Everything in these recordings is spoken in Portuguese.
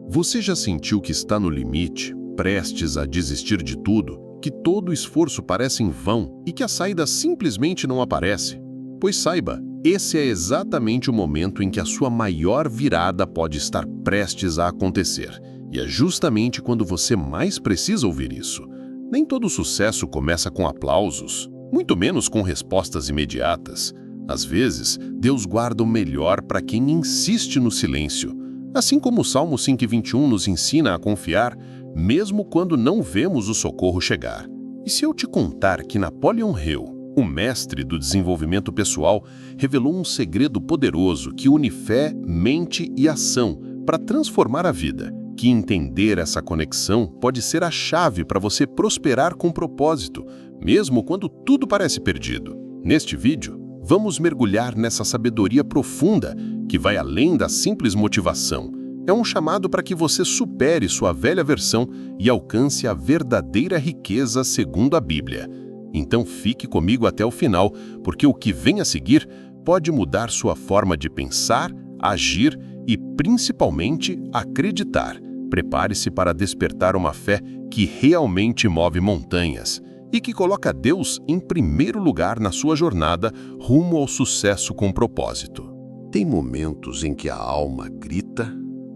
Você já sentiu que está no limite, prestes a desistir de tudo, que todo esforço parece em vão e que a saída simplesmente não aparece? Pois saiba, esse é exatamente o momento em que a sua maior virada pode estar prestes a acontecer. E é justamente quando você mais precisa ouvir isso. Nem todo sucesso começa com aplausos, muito menos com respostas imediatas. Às vezes, Deus guarda o melhor para quem insiste no silêncio. Assim como o Salmo 5:21 nos ensina a confiar, mesmo quando não vemos o socorro chegar. E se eu te contar que Napoleon Hill, o mestre do desenvolvimento pessoal, revelou um segredo poderoso que une fé, mente e ação para transformar a vida, que entender essa conexão pode ser a chave para você prosperar com propósito, mesmo quando tudo parece perdido. Neste vídeo, vamos mergulhar nessa sabedoria profunda que vai além da simples motivação. É um chamado para que você supere sua velha versão e alcance a verdadeira riqueza segundo a Bíblia. Então fique comigo até o final, porque o que vem a seguir pode mudar sua forma de pensar, agir e, principalmente, acreditar. Prepare-se para despertar uma fé que realmente move montanhas e que coloca Deus em primeiro lugar na sua jornada rumo ao sucesso com propósito. Tem momentos em que a alma grita,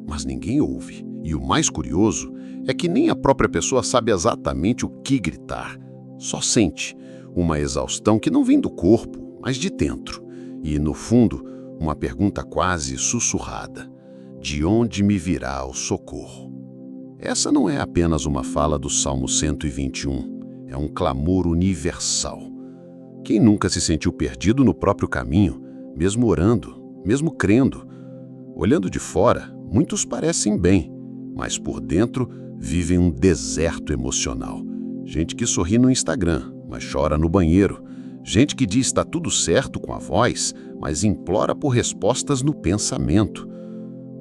mas ninguém ouve. E o mais curioso é que nem a própria pessoa sabe exatamente o que gritar. Só sente uma exaustão que não vem do corpo, mas de dentro. E, no fundo, uma pergunta quase sussurrada: de onde me virá o socorro? Essa não é apenas uma fala do Salmo 121, é um clamor universal. Quem nunca se sentiu perdido no próprio caminho, mesmo orando, mesmo crendo? Olhando de fora, muitos parecem bem, mas por dentro vivem um deserto emocional. Gente que sorri no Instagram, mas chora no banheiro. Gente que diz está tudo certo com a voz, mas implora por respostas no pensamento.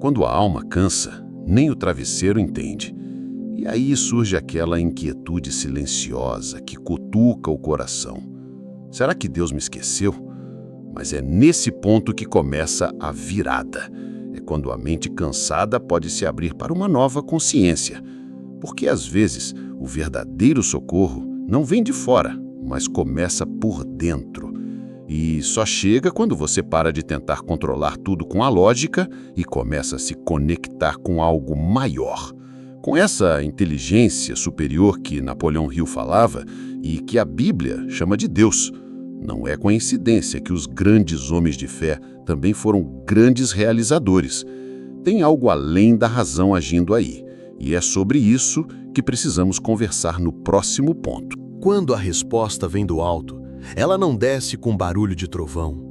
Quando a alma cansa, nem o travesseiro entende. E aí surge aquela inquietude silenciosa que cutuca o coração. Será que Deus me esqueceu? Mas é nesse ponto que começa a virada. É quando a mente cansada pode se abrir para uma nova consciência. Porque às vezes o verdadeiro socorro não vem de fora, mas começa por dentro. E só chega quando você para de tentar controlar tudo com a lógica e começa a se conectar com algo maior. Com essa inteligência superior que Napoleon Hill falava e que a Bíblia chama de Deus. Não é coincidência que os grandes homens de fé também foram grandes realizadores. Tem algo além da razão agindo aí. E é sobre isso que precisamos conversar no próximo ponto. Quando a resposta vem do alto, ela não desce com barulho de trovão.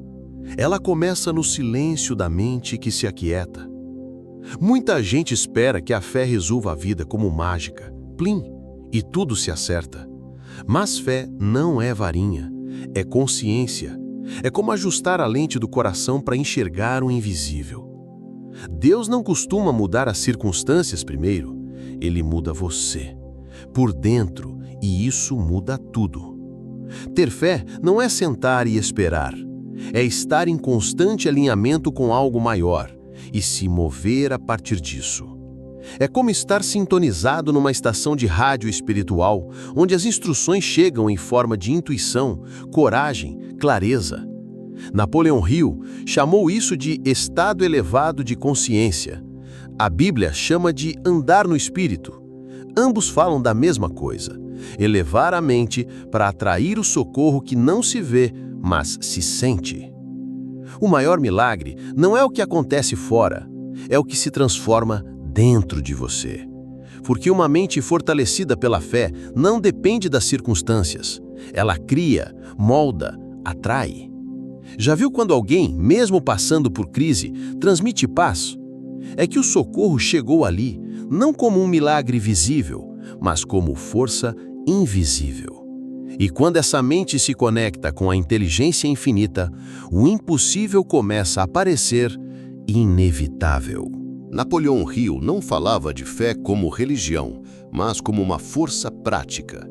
Ela começa no silêncio da mente que se aquieta. Muita gente espera que a fé resolva a vida como mágica, plim, e tudo se acerta. Mas fé não é varinha, é consciência. É como ajustar a lente do coração para enxergar o invisível. Deus não costuma mudar as circunstâncias primeiro, Ele muda você, por dentro, e isso muda tudo. Ter fé não é sentar e esperar, é estar em constante alinhamento com algo maior e se mover a partir disso. É como estar sintonizado numa estação de rádio espiritual, onde as instruções chegam em forma de intuição, coragem, clareza. Napoleon Hill chamou isso de estado elevado de consciência. A Bíblia chama de andar no Espírito. Ambos falam da mesma coisa: elevar a mente para atrair o socorro que não se vê, mas se sente. O maior milagre não é o que acontece fora, é o que se transforma dentro de você. Porque uma mente fortalecida pela fé não depende das circunstâncias. Ela cria, molda, atrai. Já viu quando alguém, mesmo passando por crise, transmite paz? É que o socorro chegou ali, não como um milagre visível, mas como força invisível. E quando essa mente se conecta com a inteligência infinita, o impossível começa a parecer inevitável. Napoleon Hill não falava de fé como religião, mas como uma força prática.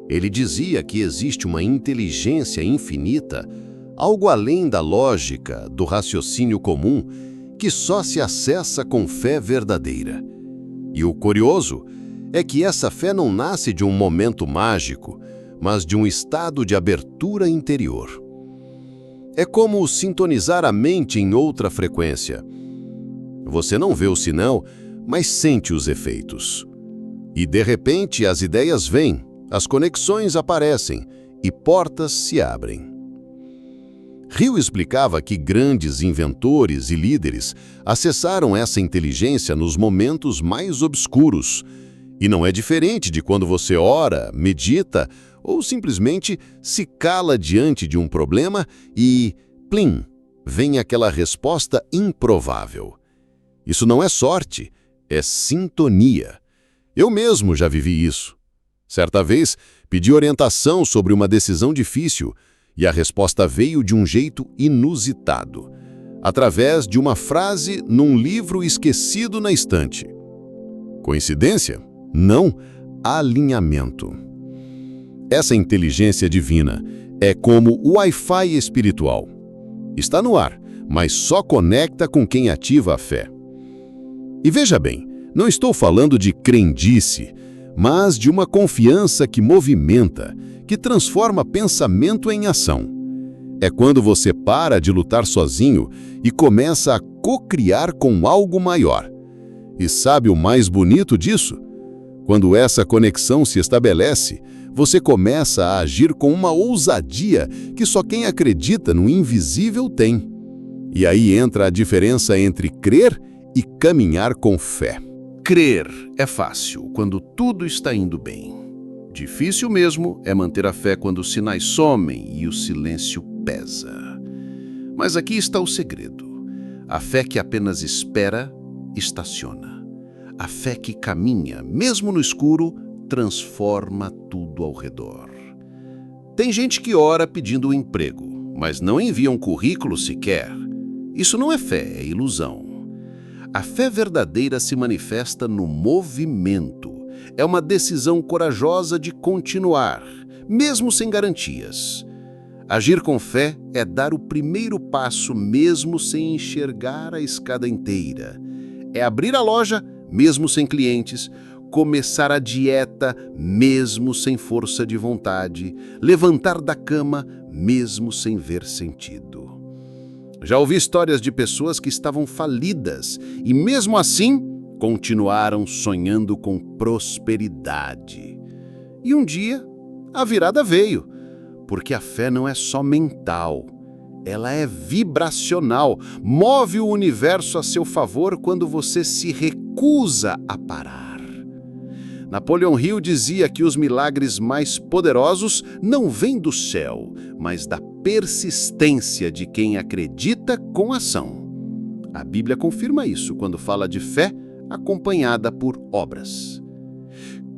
Ele dizia que existe uma inteligência infinita, algo além da lógica, do raciocínio comum, que só se acessa com fé verdadeira. E o curioso é que essa fé não nasce de um momento mágico, mas de um estado de abertura interior. É como sintonizar a mente em outra frequência. Você não vê o sinal, mas sente os efeitos. E de repente as ideias vêm, as conexões aparecem e portas se abrem. Hill explicava que grandes inventores e líderes acessaram essa inteligência nos momentos mais obscuros. E não é diferente de quando você ora, medita ou simplesmente se cala diante de um problema e, plim, vem aquela resposta improvável. Isso não é sorte, é sintonia. Eu mesmo já vivi isso. Certa vez, pedi orientação sobre uma decisão difícil e a resposta veio de um jeito inusitado, através de uma frase num livro esquecido na estante. Coincidência? Não, alinhamento. Essa inteligência divina é como o Wi-Fi espiritual. Está no ar, mas só conecta com quem ativa a fé. E veja bem, não estou falando de crendice, mas de uma confiança que movimenta, que transforma pensamento em ação. É quando você para de lutar sozinho e começa a co-criar com algo maior. E sabe o mais bonito disso? Quando essa conexão se estabelece, você começa a agir com uma ousadia que só quem acredita no invisível tem. E aí entra a diferença entre crer e caminhar com fé. Crer é fácil quando tudo está indo bem. Difícil mesmo é manter a fé quando os sinais somem e o silêncio pesa. Mas aqui está o segredo. A fé que apenas espera, estaciona. A fé que caminha, mesmo no escuro, transforma tudo ao redor. Tem gente que ora pedindo um emprego, mas não envia um currículo sequer. Isso não é fé, é ilusão. A fé verdadeira se manifesta no movimento. É uma decisão corajosa de continuar, mesmo sem garantias. Agir com fé é dar o primeiro passo mesmo sem enxergar a escada inteira. É abrir a loja mesmo sem clientes, começar a dieta mesmo sem força de vontade, levantar da cama mesmo sem ver sentido. Já ouvi histórias de pessoas que estavam falidas e, mesmo assim, continuaram sonhando com prosperidade. E um dia, a virada veio, porque a fé não é só mental, ela é vibracional, move o universo a seu favor quando você se recusa a parar. Napoleon Hill dizia que os milagres mais poderosos não vêm do céu, mas da persistência de quem acredita com ação. A Bíblia confirma isso quando fala de fé acompanhada por obras.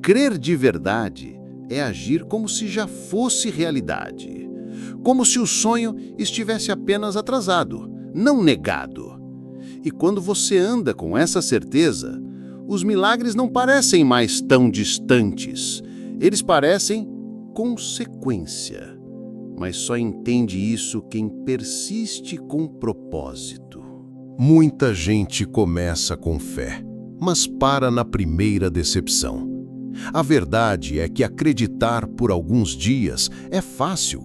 Crer de verdade é agir como se já fosse realidade, como se o sonho estivesse apenas atrasado, não negado. E quando você anda com essa certeza, os milagres não parecem mais tão distantes. Eles parecem consequência. Mas só entende isso quem persiste com propósito. Muita gente começa com fé, mas para na primeira decepção. A verdade é que acreditar por alguns dias é fácil.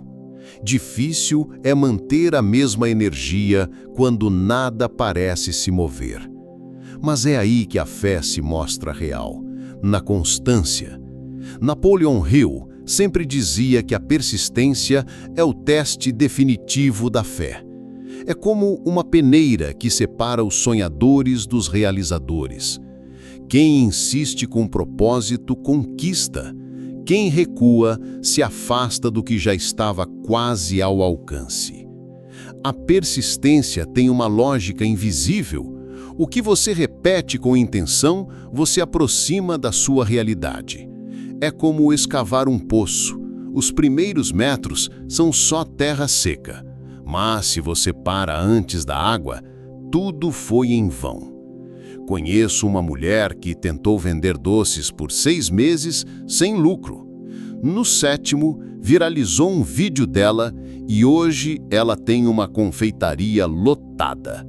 Difícil é manter a mesma energia quando nada parece se mover. Mas é aí que a fé se mostra real, na constância. Napoleon Hill sempre dizia que a persistência é o teste definitivo da fé. É como uma peneira que separa os sonhadores dos realizadores. Quem insiste com propósito conquista. Quem recua se afasta do que já estava quase ao alcance. A persistência tem uma lógica invisível. O que você repete com intenção, você aproxima da sua realidade. É como escavar um poço. Os primeiros metros são só terra seca. Mas se você para antes da água, tudo foi em vão. Conheço uma mulher que tentou vender doces por 6 meses sem lucro. No 7º, viralizou um vídeo dela e hoje ela tem uma confeitaria lotada.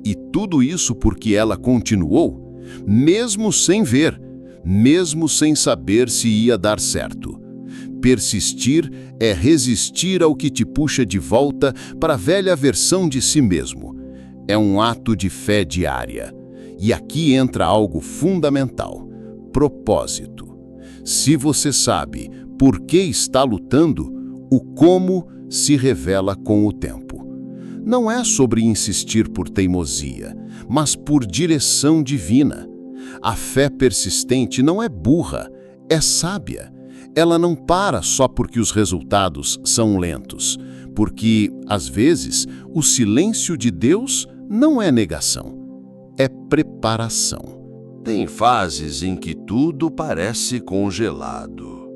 E tudo isso porque ela continuou, mesmo sem ver, mesmo sem saber se ia dar certo. Persistir é resistir ao que te puxa de volta para a velha versão de si mesmo. É um ato de fé diária. E aqui entra algo fundamental: propósito. Se você sabe por que está lutando, o como se revela com o tempo. Não é sobre insistir por teimosia, mas por direção divina. A fé persistente não é burra, é sábia. Ela não para só porque os resultados são lentos, porque, às vezes, o silêncio de Deus não é negação, é preparação. Tem fases em que tudo parece congelado.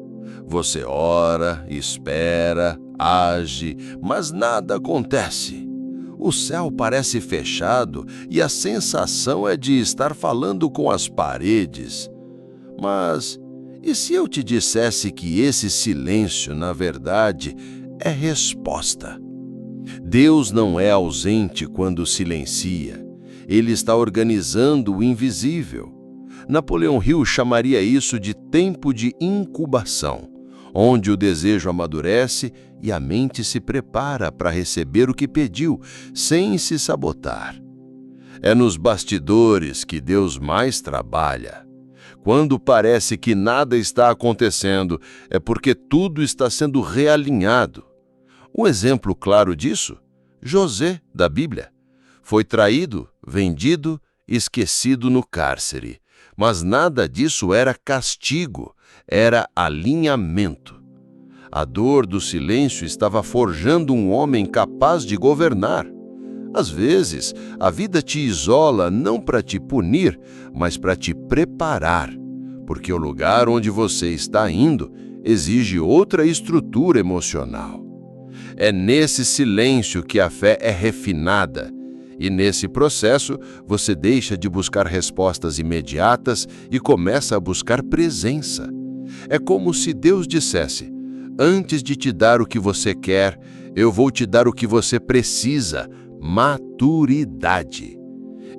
Você ora, espera, age, mas nada acontece. O céu parece fechado e a sensação é de estar falando com as paredes. Mas e se eu te dissesse que esse silêncio, na verdade, é resposta? Deus não é ausente quando silencia. Ele está organizando o invisível. Napoleão Hill chamaria isso de tempo de incubação, onde o desejo amadurece e a mente se prepara para receber o que pediu, sem se sabotar. É nos bastidores que Deus mais trabalha. Quando parece que nada está acontecendo, é porque tudo está sendo realinhado. Um exemplo claro disso? José, da Bíblia. Foi traído, vendido, esquecido no cárcere. Mas nada disso era castigo, era alinhamento. A dor do silêncio estava forjando um homem capaz de governar. Às vezes, a vida te isola não para te punir, mas para te preparar, porque o lugar onde você está indo exige outra estrutura emocional. É nesse silêncio que a fé é refinada, e nesse processo você deixa de buscar respostas imediatas e começa a buscar presença. É como se Deus dissesse: antes de te dar o que você quer, eu vou te dar o que você precisa, maturidade.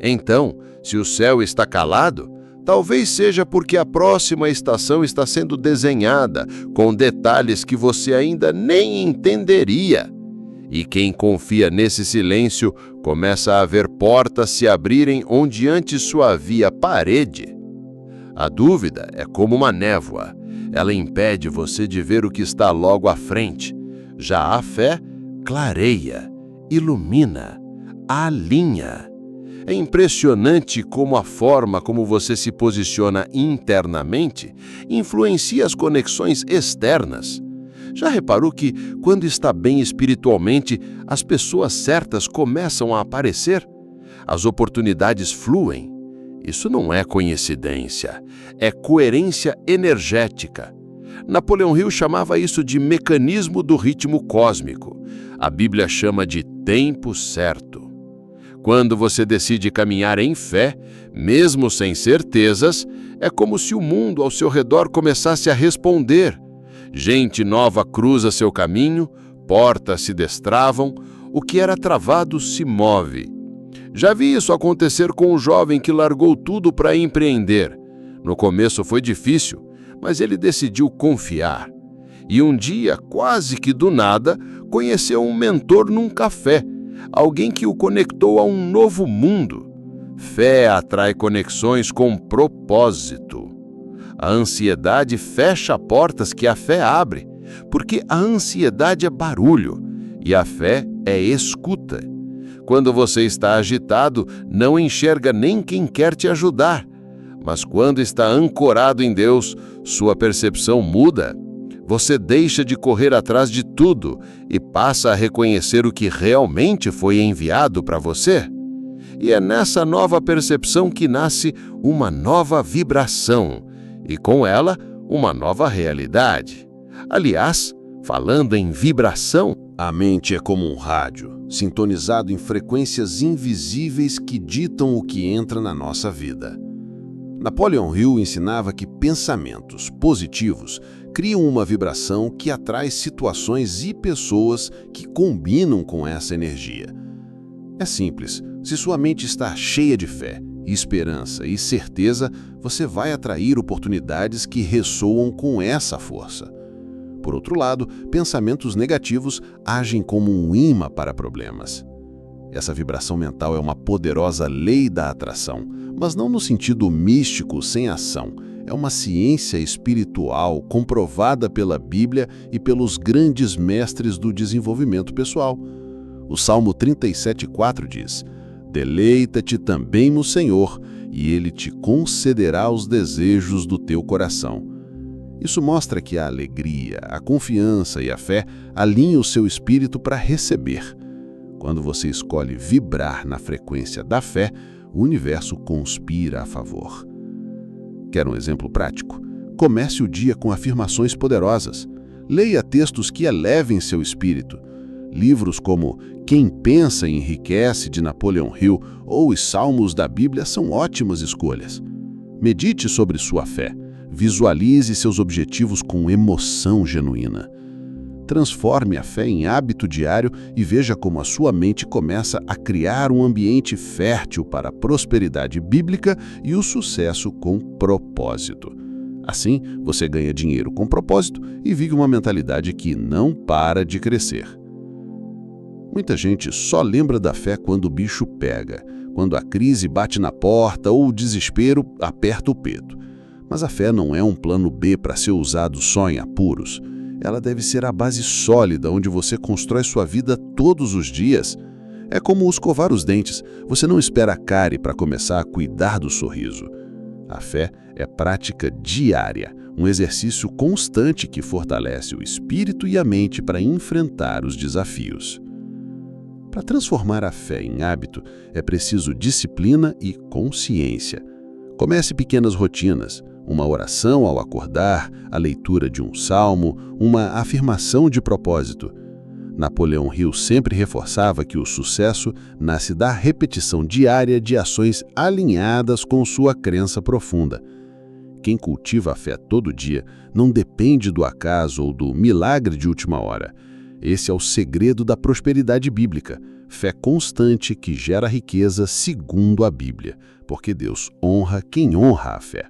Então, se o céu está calado, talvez seja porque a próxima estação está sendo desenhada com detalhes que você ainda nem entenderia. E quem confia nesse silêncio começa a ver portas se abrirem onde antes só havia parede. A dúvida é como uma névoa. Ela impede você de ver o que está logo à frente. Já a fé clareia, ilumina, alinha. É impressionante como a forma como você se posiciona internamente influencia as conexões externas. Já reparou que, quando está bem espiritualmente, as pessoas certas começam a aparecer? As oportunidades fluem. Isso não é coincidência, é coerência energética. Napoleão Hill chamava isso de mecanismo do ritmo cósmico. A Bíblia chama de tempo certo. Quando você decide caminhar em fé, mesmo sem certezas, é como se o mundo ao seu redor começasse a responder. Gente nova cruza seu caminho, portas se destravam, o que era travado se move. Já vi isso acontecer com um jovem que largou tudo para empreender. No começo foi difícil, mas ele decidiu confiar. E um dia, quase que do nada, conheceu um mentor num café, alguém que o conectou a um novo mundo. Fé atrai conexões com propósito. A ansiedade fecha portas que a fé abre, porque a ansiedade é barulho e a fé é escuta. Quando você está agitado, não enxerga nem quem quer te ajudar. Mas quando está ancorado em Deus, sua percepção muda. Você deixa de correr atrás de tudo e passa a reconhecer o que realmente foi enviado para você. E é nessa nova percepção que nasce uma nova vibração, e com ela, uma nova realidade. Aliás, falando em vibração, a mente é como um rádio, sintonizado em frequências invisíveis que ditam o que entra na nossa vida. Napoleão Hill ensinava que pensamentos positivos criam uma vibração que atrai situações e pessoas que combinam com essa energia. É simples, se sua mente está cheia de fé, esperança e certeza, você vai atrair oportunidades que ressoam com essa força. Por outro lado, pensamentos negativos agem como um imã para problemas. Essa vibração mental é uma poderosa lei da atração, mas não no sentido místico sem ação. É uma ciência espiritual comprovada pela Bíblia e pelos grandes mestres do desenvolvimento pessoal. O Salmo 37,4 diz: "Deleita-te também no Senhor, e Ele te concederá os desejos do teu coração." Isso mostra que a alegria, a confiança e a fé alinham o seu espírito para receber. Quando você escolhe vibrar na frequência da fé, o universo conspira a favor. Quer um exemplo prático? Comece o dia com afirmações poderosas. Leia textos que elevem seu espírito. Livros como Quem Pensa Enriquece, de Napoleon Hill, ou os Salmos da Bíblia são ótimas escolhas. Medite sobre sua fé. Visualize seus objetivos com emoção genuína. Transforme a fé em hábito diário e veja como a sua mente começa a criar um ambiente fértil para a prosperidade bíblica e o sucesso com propósito. Assim, você ganha dinheiro com propósito e vive uma mentalidade que não para de crescer. Muita gente só lembra da fé quando o bicho pega, quando a crise bate na porta ou o desespero aperta o peito. Mas a fé não é um plano B para ser usado só em apuros. Ela deve ser a base sólida onde você constrói sua vida todos os dias. É como escovar os dentes. Você não espera a cárie para começar a cuidar do sorriso. A fé é prática diária, um exercício constante que fortalece o espírito e a mente para enfrentar os desafios. Para transformar a fé em hábito, é preciso disciplina e consciência. Comece pequenas rotinas. Uma oração ao acordar, a leitura de um salmo, uma afirmação de propósito. Napoleon Hill sempre reforçava que o sucesso nasce da repetição diária de ações alinhadas com sua crença profunda. Quem cultiva a fé todo dia não depende do acaso ou do milagre de última hora. Esse é o segredo da prosperidade bíblica, fé constante que gera riqueza segundo a Bíblia, porque Deus honra quem honra a fé.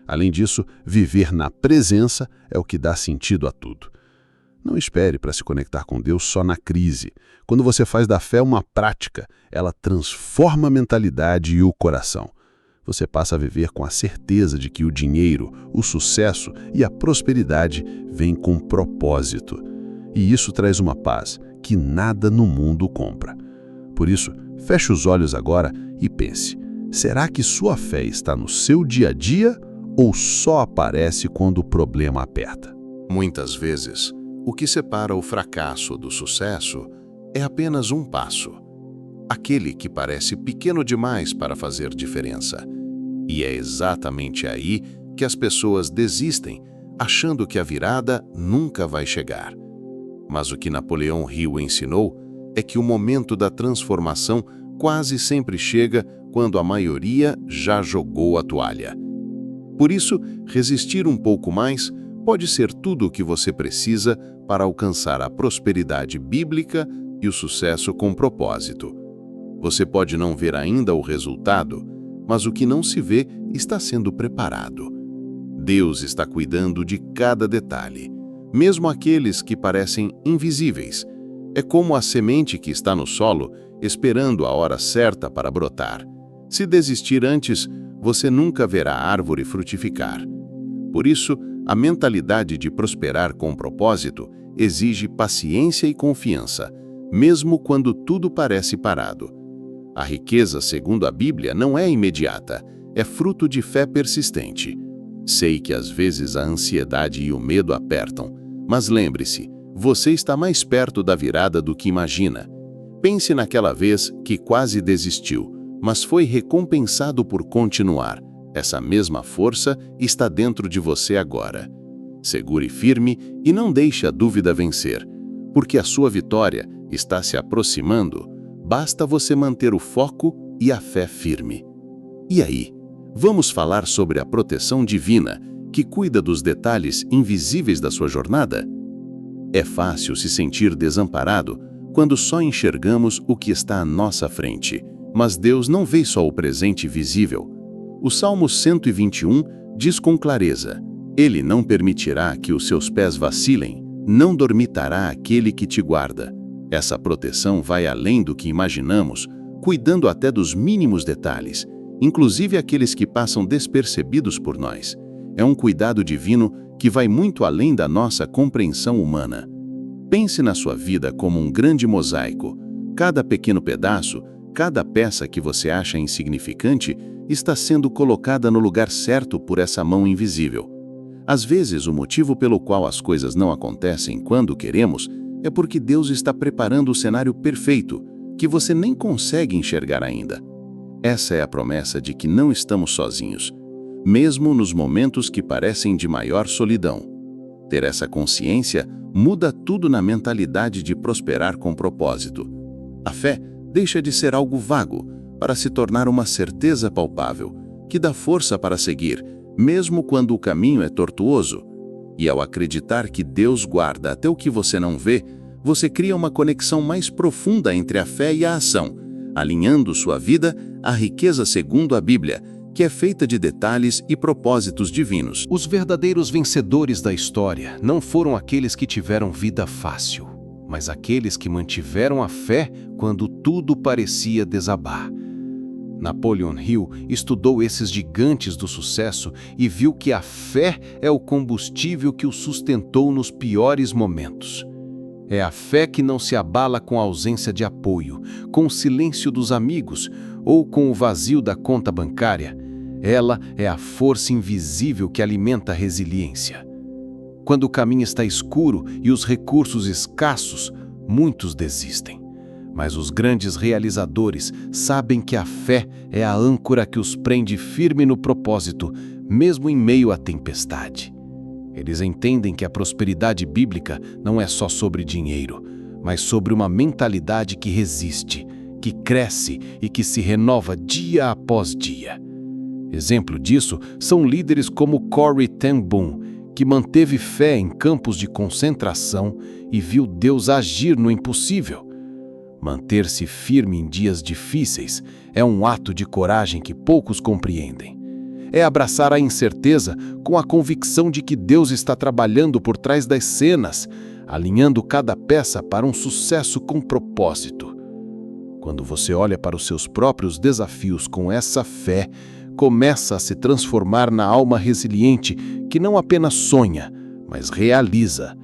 Além disso, viver na presença é o que dá sentido a tudo. Não espere para se conectar com Deus só na crise. Quando você faz da fé uma prática, ela transforma a mentalidade e o coração. Você passa a viver com a certeza de que o dinheiro, o sucesso e a prosperidade vêm com propósito. E isso traz uma paz que nada no mundo compra. Por isso, feche os olhos agora e pense: será que sua fé está no seu dia a dia ou só aparece quando o problema aperta? Muitas vezes, o que separa o fracasso do sucesso é apenas um passo. Aquele que parece pequeno demais para fazer diferença. E é exatamente aí que as pessoas desistem, achando que a virada nunca vai chegar. Mas o que Napoleon Hill ensinou é que o momento da transformação quase sempre chega quando a maioria já jogou a toalha. Por isso, resistir um pouco mais pode ser tudo o que você precisa para alcançar a prosperidade bíblica e o sucesso com propósito. Você pode não ver ainda o resultado, mas o que não se vê está sendo preparado. Deus está cuidando de cada detalhe, mesmo aqueles que parecem invisíveis. É como a semente que está no solo, esperando a hora certa para brotar. Se desistir antes, você nunca verá a árvore frutificar. Por isso, a mentalidade de prosperar com propósito exige paciência e confiança, mesmo quando tudo parece parado. A riqueza, segundo a Bíblia, não é imediata, é fruto de fé persistente. Sei que às vezes a ansiedade e o medo apertam, mas lembre-se, você está mais perto da virada do que imagina. Pense naquela vez que quase desistiu, mas foi recompensado por continuar. Essa mesma força está dentro de você agora. Segure firme e não deixe a dúvida vencer, porque a sua vitória está se aproximando. Basta você manter o foco e a fé firme. E aí, vamos falar sobre a proteção divina que cuida dos detalhes invisíveis da sua jornada? É fácil se sentir desamparado quando só enxergamos o que está à nossa frente, Mas Deus não vê só o presente visível. O Salmo 121 diz com clareza: Ele não permitirá que os seus pés vacilem, não dormitará aquele que te guarda. Essa proteção vai além do que imaginamos, cuidando até dos mínimos detalhes, inclusive aqueles que passam despercebidos por nós. É um cuidado divino que vai muito além da nossa compreensão humana. Pense na sua vida como um grande mosaico. Cada pequeno pedaço, cada peça que você acha insignificante, está sendo colocada no lugar certo por essa mão invisível. Às vezes, o motivo pelo qual as coisas não acontecem quando queremos é porque Deus está preparando o cenário perfeito, que você nem consegue enxergar ainda. Essa é a promessa de que não estamos sozinhos, mesmo nos momentos que parecem de maior solidão. Ter essa consciência muda tudo na mentalidade de prosperar com propósito. A fé deixa de ser algo vago para se tornar uma certeza palpável, que dá força para seguir, mesmo quando o caminho é tortuoso. E ao acreditar que Deus guarda até o que você não vê, você cria uma conexão mais profunda entre a fé e a ação, alinhando sua vida à riqueza segundo a Bíblia, que é feita de detalhes e propósitos divinos. Os verdadeiros vencedores da história não foram aqueles que tiveram vida fácil, mas aqueles que mantiveram a fé quando tudo parecia desabar. Napoleon Hill estudou esses gigantes do sucesso e viu que a fé é o combustível que o sustentou nos piores momentos. É a fé que não se abala com a ausência de apoio, com o silêncio dos amigos ou com o vazio da conta bancária. Ela é a força invisível que alimenta a resiliência. Quando o caminho está escuro e os recursos escassos, muitos desistem. Mas os grandes realizadores sabem que a fé é a âncora que os prende firme no propósito, mesmo em meio à tempestade. Eles entendem que a prosperidade bíblica não é só sobre dinheiro, mas sobre uma mentalidade que resiste, que cresce e que se renova dia após dia. Exemplo disso são líderes como Corrie ten Boom, que manteve fé em campos de concentração e viu Deus agir no impossível. Manter-se firme em dias difíceis é um ato de coragem que poucos compreendem. É abraçar a incerteza com a convicção de que Deus está trabalhando por trás das cenas, alinhando cada peça para um sucesso com propósito. Quando você olha para os seus próprios desafios com essa fé, começa a se transformar na alma resiliente que não apenas sonha, mas realiza.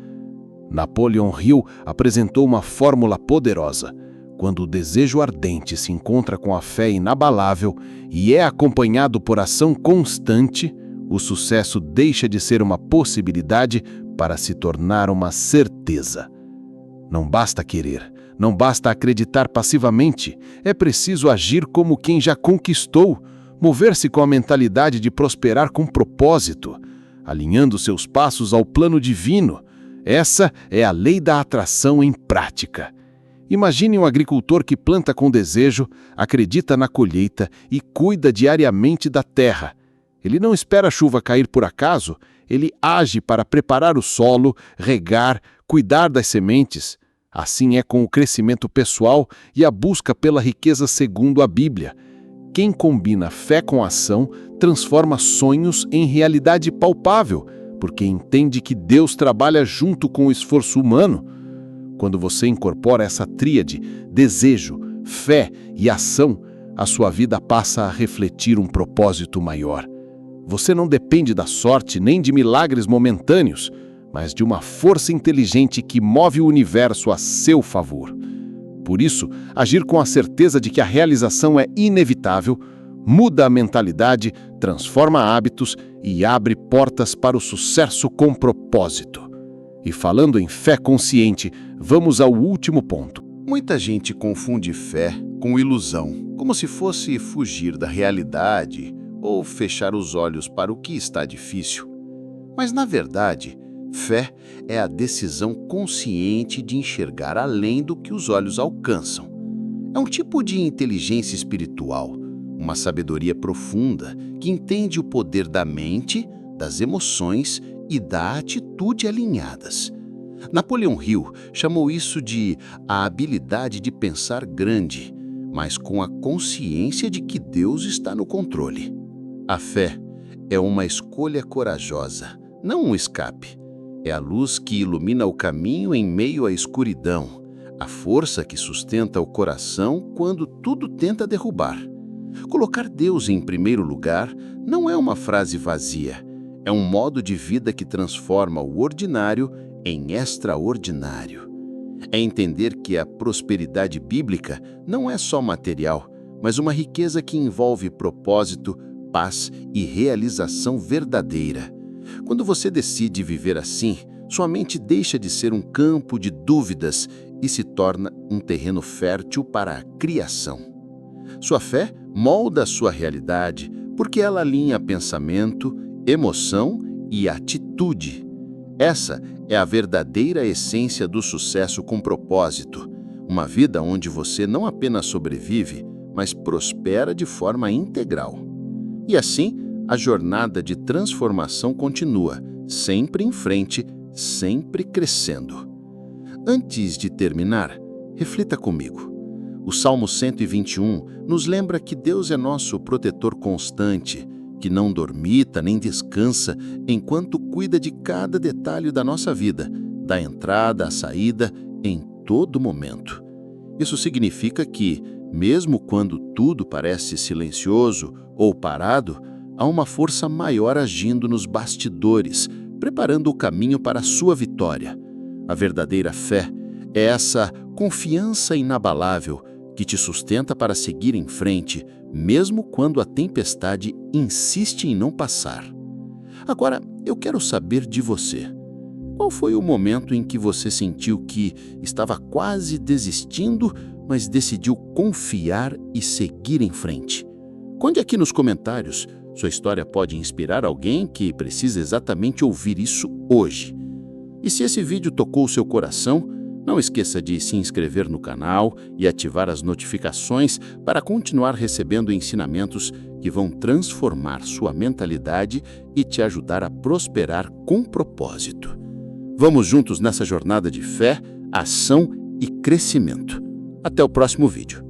Napoleon Hill apresentou uma fórmula poderosa. Quando o desejo ardente se encontra com a fé inabalável e é acompanhado por ação constante, o sucesso deixa de ser uma possibilidade para se tornar uma certeza. Não basta querer, não basta acreditar passivamente, é preciso agir como quem já conquistou, mover-se com a mentalidade de prosperar com propósito, alinhando seus passos ao plano divino. Essa é a lei da atração em prática. Imagine um agricultor que planta com desejo, acredita na colheita e cuida diariamente da terra. Ele não espera a chuva cair por acaso, ele age para preparar o solo, regar, cuidar das sementes. Assim é com o crescimento pessoal e a busca pela riqueza segundo a Bíblia. Quem combina fé com ação transforma sonhos em realidade palpável, porque entende que Deus trabalha junto com o esforço humano. Quando você incorpora essa tríade, desejo, fé e ação, a sua vida passa a refletir um propósito maior. Você não depende da sorte nem de milagres momentâneos, mas de uma força inteligente que move o universo a seu favor. Por isso, agir com a certeza de que a realização é inevitável, muda a mentalidade, transforma hábitos e abre portas para o sucesso com propósito. E falando em fé consciente, vamos ao último ponto. Muita gente confunde fé com ilusão, como se fosse fugir da realidade ou fechar os olhos para o que está difícil. Mas, na verdade, fé é a decisão consciente de enxergar além do que os olhos alcançam. É um tipo de inteligência espiritual, uma sabedoria profunda que entende o poder da mente, das emoções e da atitude alinhadas. Napoleon Hill chamou isso de a habilidade de pensar grande, mas com a consciência de que Deus está no controle. A fé é uma escolha corajosa, não um escape. É a luz que ilumina o caminho em meio à escuridão, a força que sustenta o coração quando tudo tenta derrubar. Colocar Deus em primeiro lugar não é uma frase vazia, é um modo de vida que transforma o ordinário em extraordinário. É entender que a prosperidade bíblica não é só material, mas uma riqueza que envolve propósito, paz e realização verdadeira. Quando você decide viver assim, sua mente deixa de ser um campo de dúvidas e se torna um terreno fértil para a criação. Sua fé molda a sua realidade porque ela alinha pensamento, emoção e atitude. Essa é a verdadeira essência do sucesso com propósito, uma vida onde você não apenas sobrevive, mas prospera de forma integral. E assim, a jornada de transformação continua, sempre em frente, sempre crescendo. Antes de terminar, reflita comigo. O Salmo 121 nos lembra que Deus é nosso protetor constante, que não dormita nem descansa enquanto cuida de cada detalhe da nossa vida, da entrada à saída, em todo momento. Isso significa que, mesmo quando tudo parece silencioso ou parado, há uma força maior agindo nos bastidores, preparando o caminho para a sua vitória. A verdadeira fé é essa confiança inabalável que te sustenta para seguir em frente, mesmo quando a tempestade insiste em não passar. Agora, eu quero saber de você. Qual foi o momento em que você sentiu que estava quase desistindo, mas decidiu confiar e seguir em frente? Conte aqui nos comentários. Sua história pode inspirar alguém que precisa exatamente ouvir isso hoje. E se esse vídeo tocou o seu coração, não esqueça de se inscrever no canal e ativar as notificações para continuar recebendo ensinamentos que vão transformar sua mentalidade e te ajudar a prosperar com propósito. Vamos juntos nessa jornada de fé, ação e crescimento. Até o próximo vídeo.